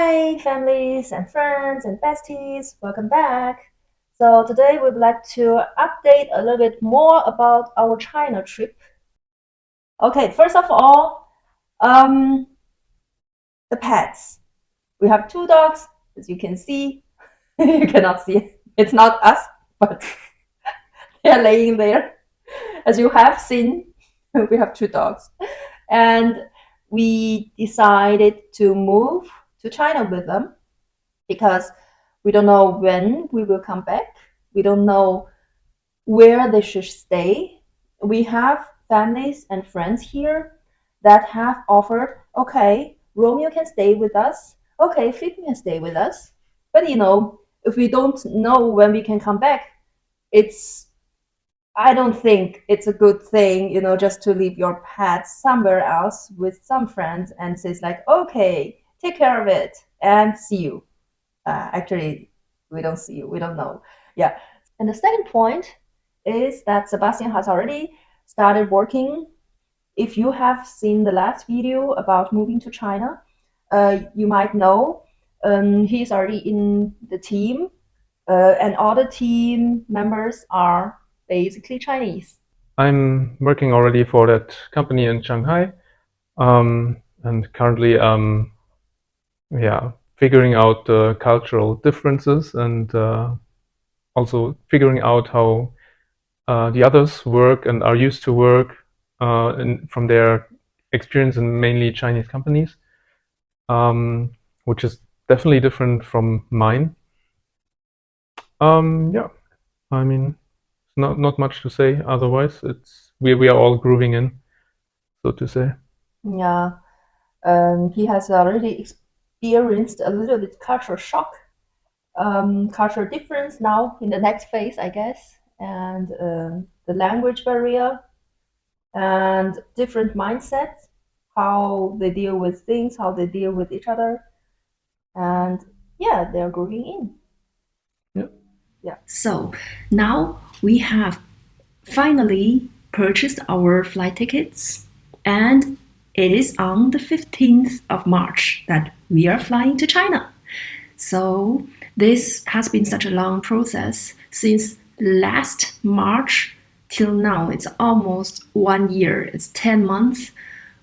Hi, families and friends and besties, welcome back. So, today we would like to update a little bit more about our China trip. Okay, first of all, um, the pets. We have two dogs, as you can see. You cannot see it. It's not us, but they're laying there. As you have seen, we have two dogs. And we decided to move to China with them because we don't know when we will come back. We don't know where they should stay. We have families and friends here that have offered, okay, Romeo can stay with us. Okay, Flip can stay with us. But if we don't know when we can come back, it's I don't think it's a good thing, just to leave your pet somewhere else with some friends and says like, okay, take care of it and see you. Actually, we don't see you. We don't know. Yeah. And the second point is that Sebastian has already started working. If you have seen the last video about moving to China, you might know he's already in the team, and all the team members are basically Chinese. I'm working already for that company in Shanghai, and currently, figuring out the cultural differences and also figuring out how the others work and are used to work from their experience in mainly Chinese companies, um, which is definitely different from mine. Yeah, I mean, not much to say. Otherwise, we are all grooving in, so to say. Yeah, he has already experienced a little bit cultural shock, cultural difference now in the next phase, I guess, and the language barrier and different mindsets, how they deal with things, how they deal with each other, and yeah, they're growing in. Yeah. Yeah. So now we have finally purchased our flight tickets, and it is on the 15th of March that we are flying to China. So this has been such a long process since last March till now. It's almost 1 year, it's 10 months.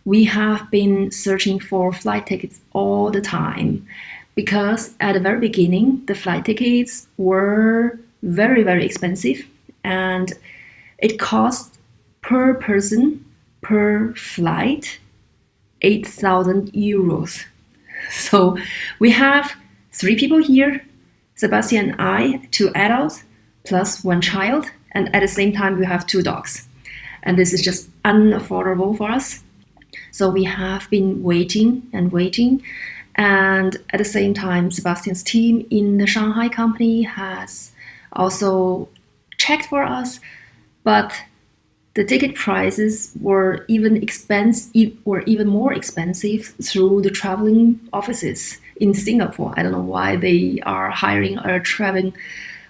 We have been searching for flight tickets all the time because at the very beginning, the flight tickets were very, very expensive, and it cost per person per flight 8,000 euros. So we have three people here, Sebastian and I, two adults, plus one child, and at the same time, we have two dogs. And this is just unaffordable for us. So we have been waiting and waiting. And at the same time, Sebastian's team in the Shanghai company has also checked for us, but the ticket prices were even more expensive through the traveling offices in Singapore. I don't know why they are hiring a traveling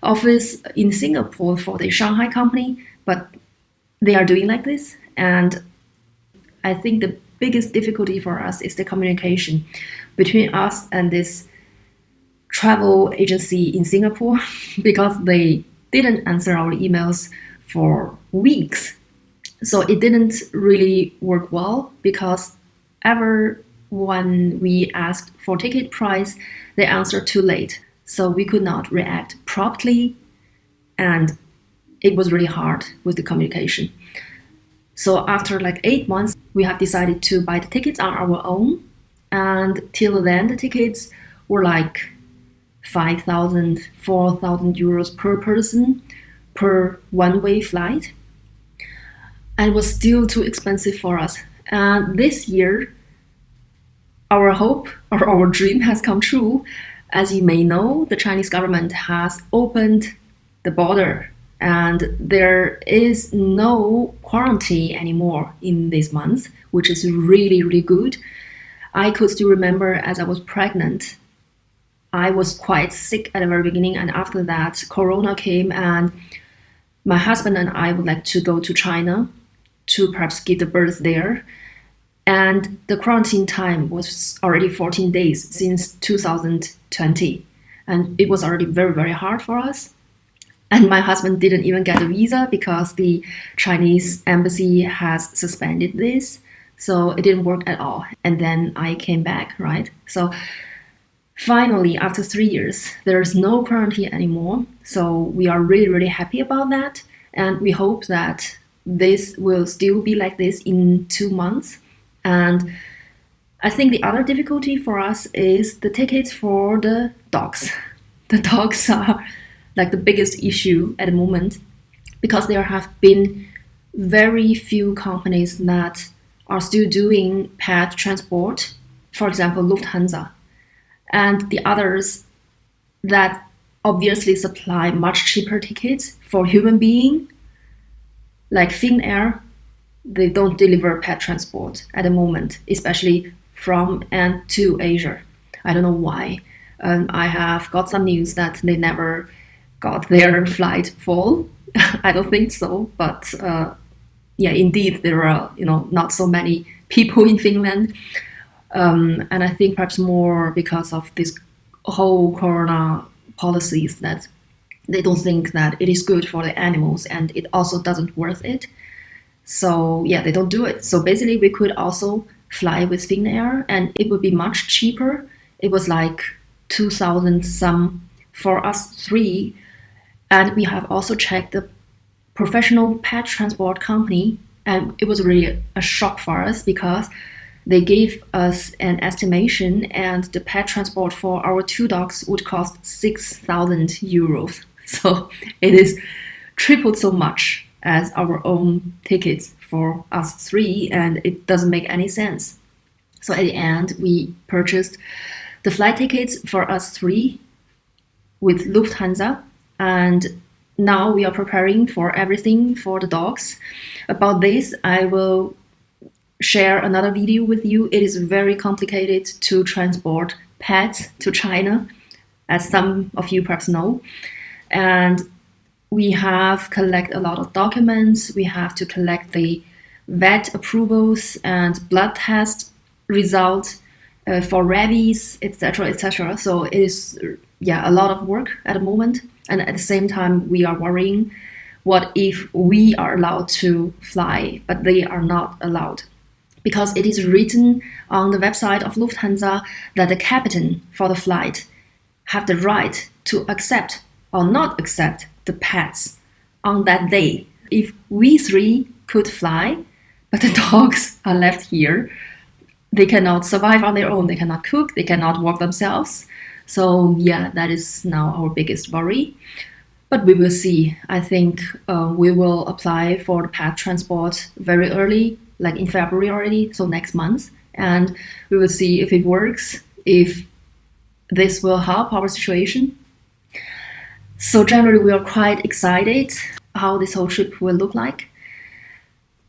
office in Singapore for the Shanghai company, but they are doing like this. And I think the biggest difficulty for us is the communication between us and this travel agency in Singapore because they didn't answer our emails for weeks. So it didn't really work well because ever when we asked for ticket price, they answered too late. So we could not react promptly, and it was really hard with the communication. So after like 8 months, we have decided to buy the tickets on our own. And till then, the tickets were like 5,000, 4,000 euros per person per one-way flight. And it was still too expensive for us. And this year, our hope or our dream has come true. As you may know, the Chinese government has opened the border and there is no quarantine anymore in this month, which is really, really good. I could still remember as I was pregnant, I was quite sick at the very beginning, and after that, Corona came, and my husband and I would like to go to China to perhaps give the birth there. And the quarantine time was already 14 days since 2020. And it was already very, very hard for us. And my husband didn't even get a visa because the Chinese embassy has suspended this. So it didn't work at all. And then I came back, right? So finally, after 3 years, there's no quarantine anymore. So we are really, really happy about that. And we hope that this will still be like this in 2 months. And I think the other difficulty for us is the tickets for the dogs. The dogs are like the biggest issue at the moment because there have been very few companies that are still doing pet transport, for example, Lufthansa, and the others that obviously supply much cheaper tickets for human being, like Finnair. They don't deliver pet transport at the moment, especially from and to Asia. I don't know why. I have got some news that they never got their flight full. I don't think so, but yeah, indeed, there are not so many people in Finland, and I think perhaps more because of this whole corona policies that they don't think that it is good for the animals, and it also doesn't worth it. So yeah, they don't do it. So basically, we could also fly with Finnair, and it would be much cheaper. It was like 2,000 some for us three, and we have also checked the professional pet transport company, and it was really a shock for us because they gave us an estimation, and the pet transport for our two dogs would cost 6,000 euros. So it is tripled so much as our own tickets for us three, and it doesn't make any sense. So at the end, we purchased the flight tickets for us three with Lufthansa, and now we are preparing for everything for the dogs. About this, I will share another video with you. It is very complicated to transport pets to China, as some of you perhaps know. And we have collect a lot of documents. We have to collect the vet approvals and blood test results for rabies, etc., etc. So it is a lot of work at the moment. And at the same time, we are worrying, what if we are allowed to fly, but they are not allowed? Because it is written on the website of Lufthansa that the captain for the flight have the right to accept or not accept the pets on that day. If we three could fly, but the dogs are left here, they cannot survive on their own. They cannot cook, they cannot walk themselves. So yeah, that is now our biggest worry. But we will see. I think we will apply for the pet transport very early, like in February already, so next month. And we will see if it works, if this will help our situation. So generally, we are quite excited how this whole trip will look like.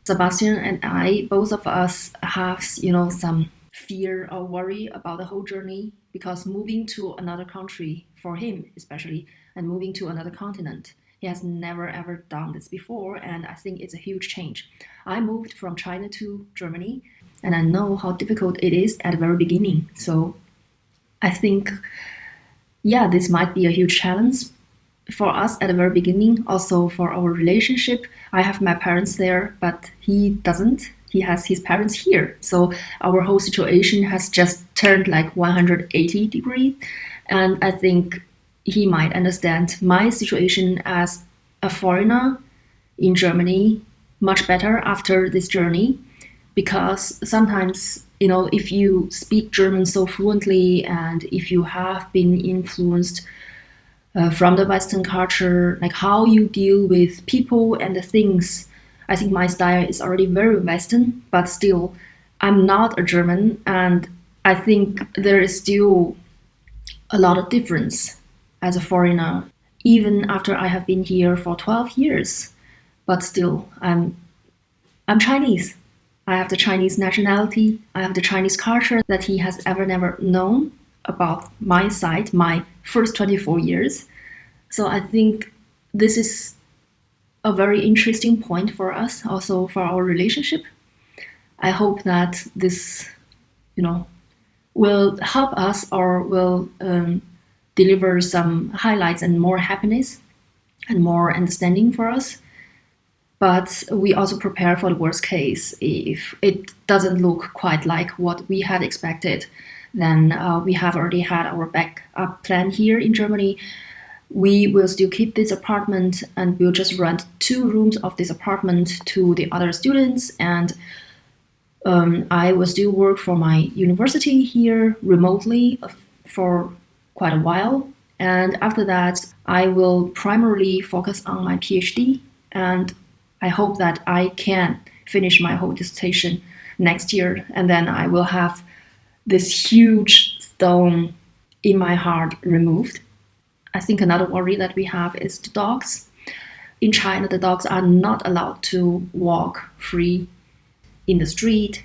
Sebastian and I, both of us have, some fear or worry about the whole journey, because moving to another country, for him especially, and moving to another continent, he has never ever done this before, and I think it's a huge change. I moved from China to Germany, and I know how difficult it is at the very beginning. So I think, this might be a huge challenge for us at the very beginning. Also for our relationship, I have my parents there, but he doesn't. He has his parents here. So our whole situation has just turned like 180 degrees. And I think he might understand my situation as a foreigner in Germany much better after this journey. Because sometimes, if you speak German so fluently, and if you have been influenced from the Western culture, like how you deal with people and the things. I think my style is already very Western, but still, I'm not a German, and I think there is still a lot of difference as a foreigner, even after I have been here for 12 years. But still, I'm Chinese. I have the Chinese nationality. I have the Chinese culture that he has ever never known about my side, my first 24 years. So I think this is a very interesting point for us, also for our relationship. I hope that this, will help us or will deliver some highlights and more happiness and more understanding for us. But we also prepare for the worst case. If it doesn't look quite like what we had expected, then we have already had our backup plan here in Germany. We will still keep this apartment and we'll just rent 2 rooms of this apartment to the other students. And I will still work for my university here remotely for quite a while. And after that, I will primarily focus on my PhD. And I hope that I can finish my whole dissertation next year. And then I will have this huge stone in my heart removed. I think another worry that we have is the dogs. In China, the dogs are not allowed to walk free in the street,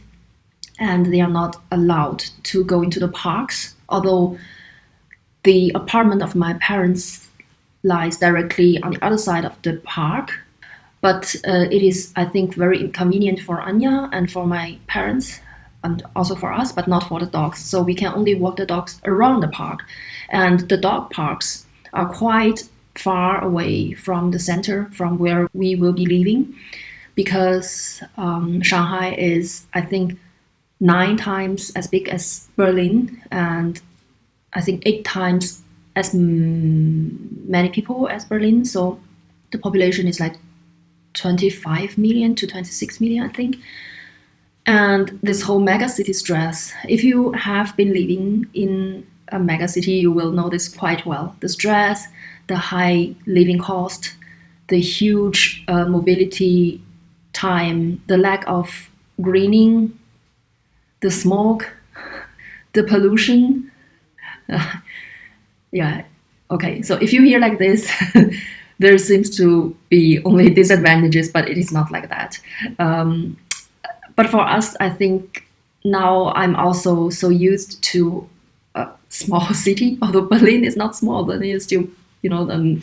and they are not allowed to go into the parks. Although the apartment of my parents lies directly on the other side of the park, but it is, I think, very inconvenient for Anya and for my parents, and also for us, but not for the dogs. So we can only walk the dogs around the park, and the dog parks are quite far away from the center, from where we will be living, because Shanghai is, I think, 9 times as big as Berlin, and I think 8 times as many people as Berlin. So the population is like 25 million to 26 million, I think. And this whole megacity stress, if you have been living in a megacity, you will know this quite well. The stress, the high living cost, the huge mobility time, the lack of greening, the smoke, the pollution. Yeah, okay. So if you hear like this, there seems to be only disadvantages, but it is not like that. But for us, I think now I'm also so used to a small city, although Berlin is not small. Berlin is still, the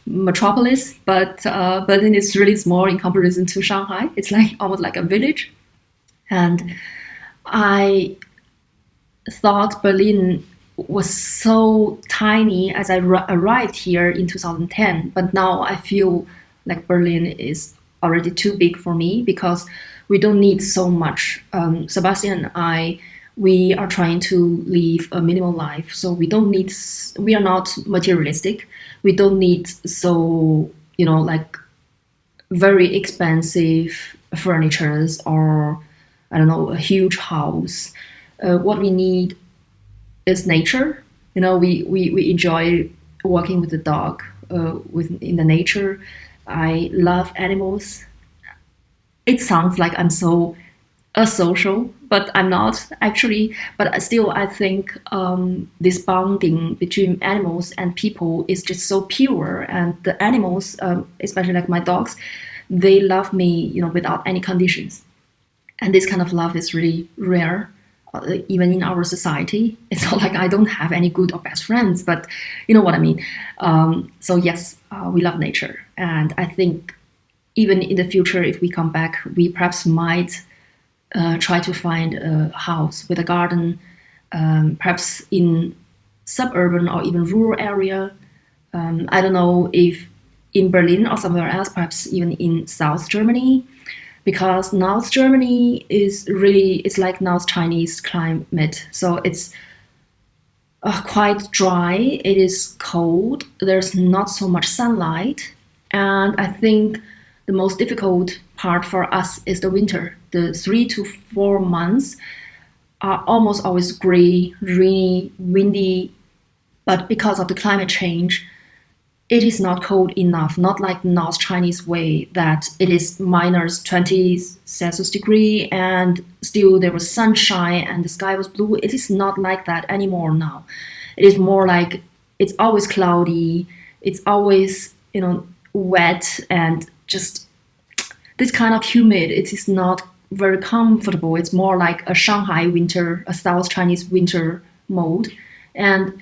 metropolis, but Berlin is really small in comparison to Shanghai. It's like almost like a village. And I thought Berlin was so tiny as I arrived here in 2010, but now I feel like Berlin is already too big for me because we don't need so much. Sebastian and I, we are trying to live a minimal life, so we are not materialistic. We don't need so, like very expensive furnitures or, I don't know, a huge house. What we need is nature. We enjoy walking with the dog in the nature. I love animals. It sounds like I'm so asocial, but I'm not actually. But still, I think this bonding between animals and people is just so pure. And the animals, especially like my dogs, they love me, without any conditions. And this kind of love is really rare, even in our society. It's not like I don't have any good or best friends, but you know what I mean. So yes, we love nature, and I think even in the future, if we come back, we perhaps might try to find a house with a garden, perhaps in suburban or even rural area. I don't know if in Berlin or somewhere else, perhaps even in South Germany, because North Germany it's like North Chinese climate. So it's quite dry. It is cold. There's not so much sunlight. And I think the most difficult part for us is the winter. The 3 to 4 months are almost always gray, rainy, windy. But because of the climate change, it is not cold enough, not like North Chinese way that it is minus 20 Celsius degree and still there was sunshine and the sky was blue. It is not like that anymore now. It is more like it's always cloudy, it's always, wet and just this kind of humid. It is not very comfortable. It's more like a Shanghai winter, a South Chinese winter mode. And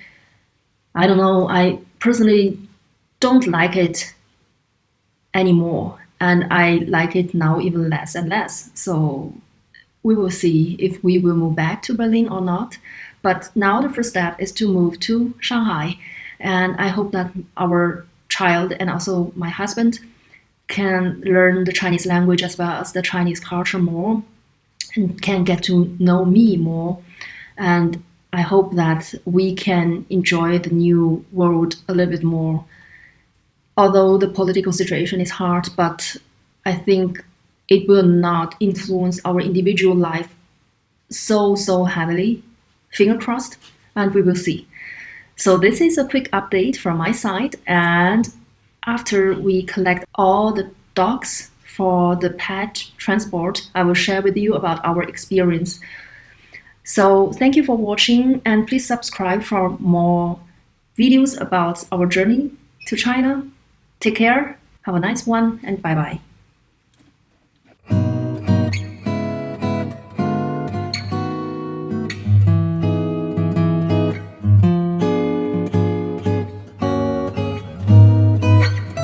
I don't know, I personally don't like it anymore, and I like it now even less and less. So we will see if we will move back to Berlin or not. But now the first step is to move to Shanghai. And I hope that our child and also my husband can learn the Chinese language as well as the Chinese culture more and can get to know me more. And I hope that we can enjoy the new world a little bit more. Although the political situation is hard, but I think it will not influence our individual life so heavily. Finger crossed, and we will see. So this is a quick update from my side, and after we collect all the dogs for the pet transport, I will share with you about our experience. So thank you for watching, and please subscribe for more videos about our journey to China. Take care, have a nice one, and bye bye.